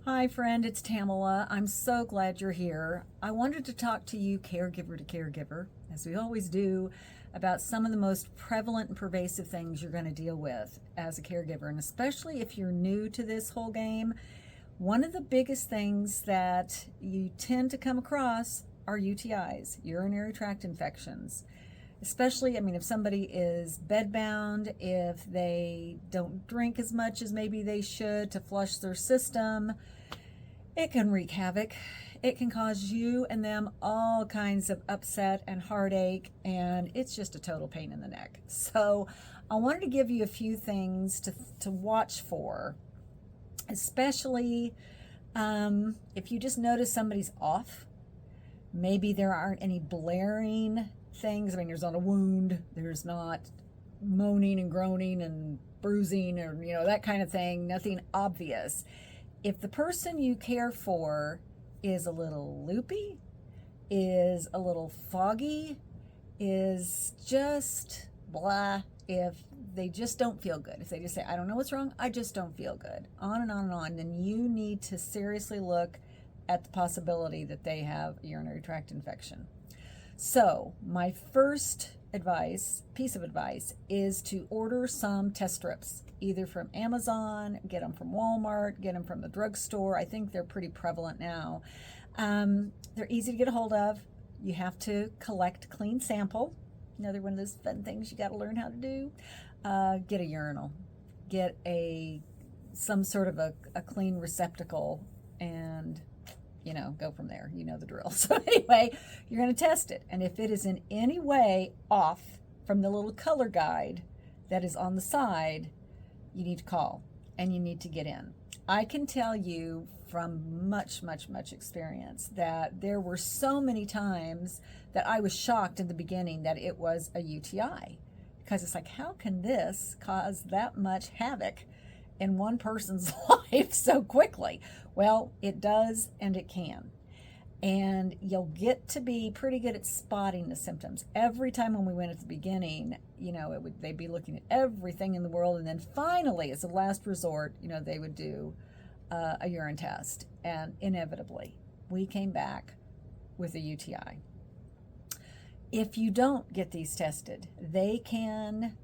Hi, friend, it's Tamala. I'm so glad you're here. I wanted to talk to you, caregiver to caregiver, as we always do, about some of the most prevalent and pervasive things you're going to deal with as a caregiver. And especially if you're new to this whole game, one of the biggest things that you tend to come across are UTIs, urinary tract infections. Especially, if somebody is bedbound, if they don't drink as much as maybe they should to flush their system, it can wreak havoc. It can cause you and them all kinds of upset and heartache, and it's just a total pain in the neck. So I wanted to give you a few things to watch for, especially if you just notice somebody's off. Maybe there aren't any blaring things. There's not a wound. There's not moaning and groaning and bruising or, that kind of thing. Nothing obvious. If the person you care for is a little loopy, is a little foggy, is just blah, if they just don't feel good, if they just say, I don't know what's wrong, I just don't feel good, on and on and on, then you need to seriously look at the possibility that they have a urinary tract infection. So my first piece of advice is to order some test strips, either from Amazon, get them from Walmart, get them from the drugstore. I think they're pretty prevalent now. They're easy to get a hold of. You have to collect a clean sample. Another one of those fun things you got to learn how to do. Get a urinal, get some sort of a clean receptacle, and go from there. You know the drill. So anyway, you're going to test it. And if it is in any way off from the little color guide that is on the side, you need to call and you need to get in. I can tell you from much, much, much experience that there were so many times that I was shocked in the beginning that it was a UTI, because it's like, how can this cause that much havoc in one person's life so quickly? Well, it does, and it can. And you'll get to be pretty good at spotting the symptoms. Every time when we went at the beginning, they'd be looking at everything in the world, and then finally, as a last resort, they would do a urine test. And inevitably, we came back with a UTI. If you don't get these tested, they can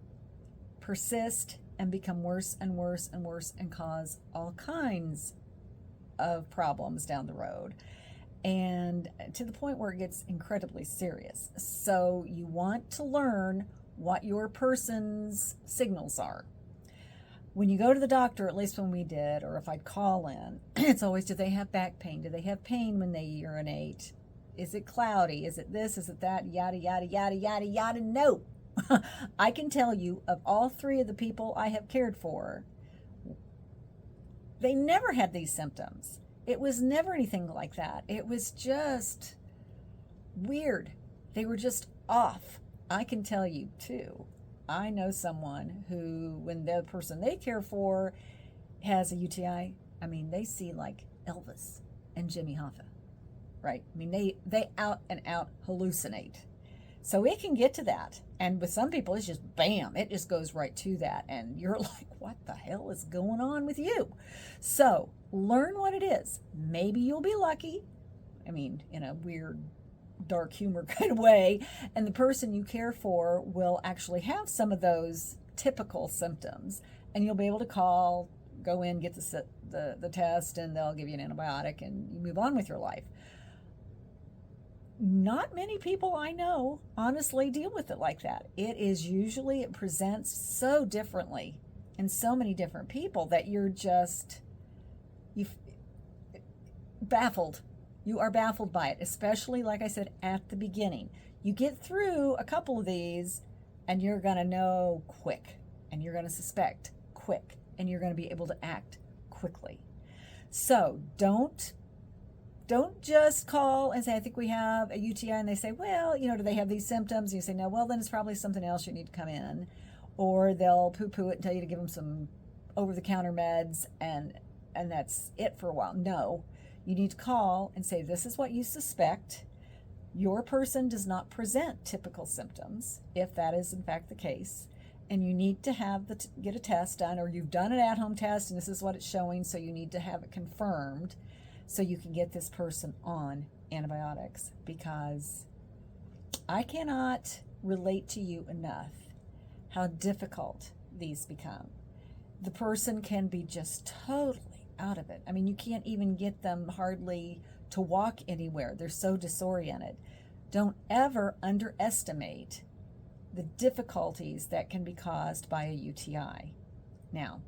persist and become worse and worse and worse and cause all kinds of problems down the road, and to the point where it gets incredibly serious. So you want to learn what your person's signals are. When you go to the doctor, at least when we did, or if I'd call in, it's always, do they have back pain? Do they have pain when they urinate? Is it cloudy? Is it this? Is it that? Yada, yada, yada, yada, yada. No. I can tell you, of all three of the people I have cared for, they never had these symptoms. It was never anything like that. It was just weird. They were just off. I can tell you, too, I know someone who, when the person they care for has a UTI, they see like Elvis and Jimmy Hoffa, right? They out and out hallucinate. So it can get to that. And with some people, it's just bam, it just goes right to that. And you're like, what the hell is going on with you? So learn what it is. Maybe you'll be lucky. In a weird, dark humor kind of way. And the person you care for will actually have some of those typical symptoms. And you'll be able to call, go in, get the test, and they'll give you an antibiotic, and you move on with your life. Not many people I know honestly deal with it like that. It presents so differently in so many different people that you're baffled. You are baffled by it, especially, like I said, at the beginning. You get through a couple of these and you're going to know quick, and you're going to suspect quick, and you're going to be able to act quickly. So don't just call and say, I think we have a UTI, and they say, well, do they have these symptoms? And you say, no, well, then it's probably something else, you need to come in. Or they'll poo-poo it and tell you to give them some over-the-counter meds, and that's it for a while. No, you need to call and say, this is what you suspect. Your person does not present typical symptoms, if that is in fact the case, and you need to have get a test done, or you've done an at-home test and this is what it's showing, so you need to have it confirmed so you can get this person on antibiotics, because I cannot relate to you enough how difficult these become. The person can be just totally out of it. I mean, you can't even get them hardly to walk anywhere. They're so disoriented. Don't ever underestimate the difficulties that can be caused by a UTI. Now,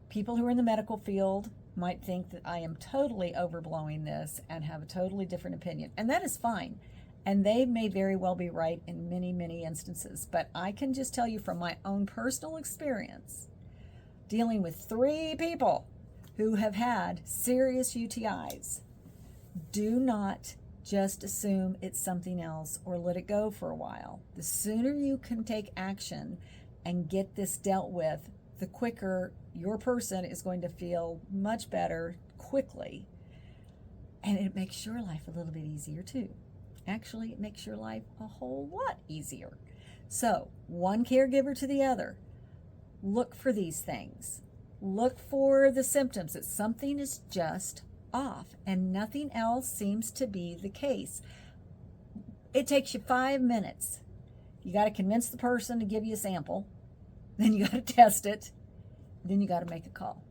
people who are in the medical field might think that I am totally overblowing this and have a totally different opinion, and that is fine. And they may very well be right in many, many instances. But I can just tell you from my own personal experience, dealing with 3 people who have had serious UTIs, do not just assume it's something else or let it go for a while. The sooner you can take action and get this dealt with, the quicker your person is going to feel much better quickly. And it makes your life a little bit easier too. Actually, it makes your life a whole lot easier. So, one caregiver to the other, look for these things. Look for the symptoms that something is just off and nothing else seems to be the case. It takes you 5 minutes. You got to convince the person to give you a sample. Then you got to test it. Then you got to make a call.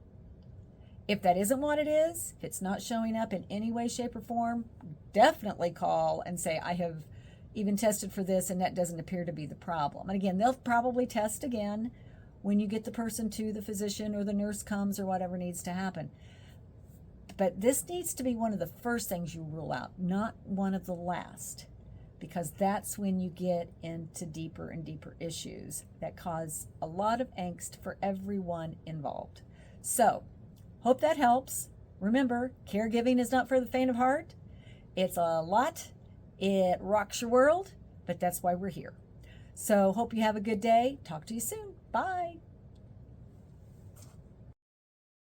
If that isn't what it is, if it's not showing up in any way, shape, or form, definitely call and say, I have even tested for this and that doesn't appear to be the problem. And again, they'll probably test again when you get the person to the physician or the nurse comes or whatever needs to happen. But this needs to be one of the first things you rule out, not one of the last, because that's when you get into deeper and deeper issues that cause a lot of angst for everyone involved. So, hope that helps. Remember, caregiving is not for the faint of heart. It's a lot. It rocks your world, but that's why we're here. So, hope you have a good day. Talk to you soon. Bye.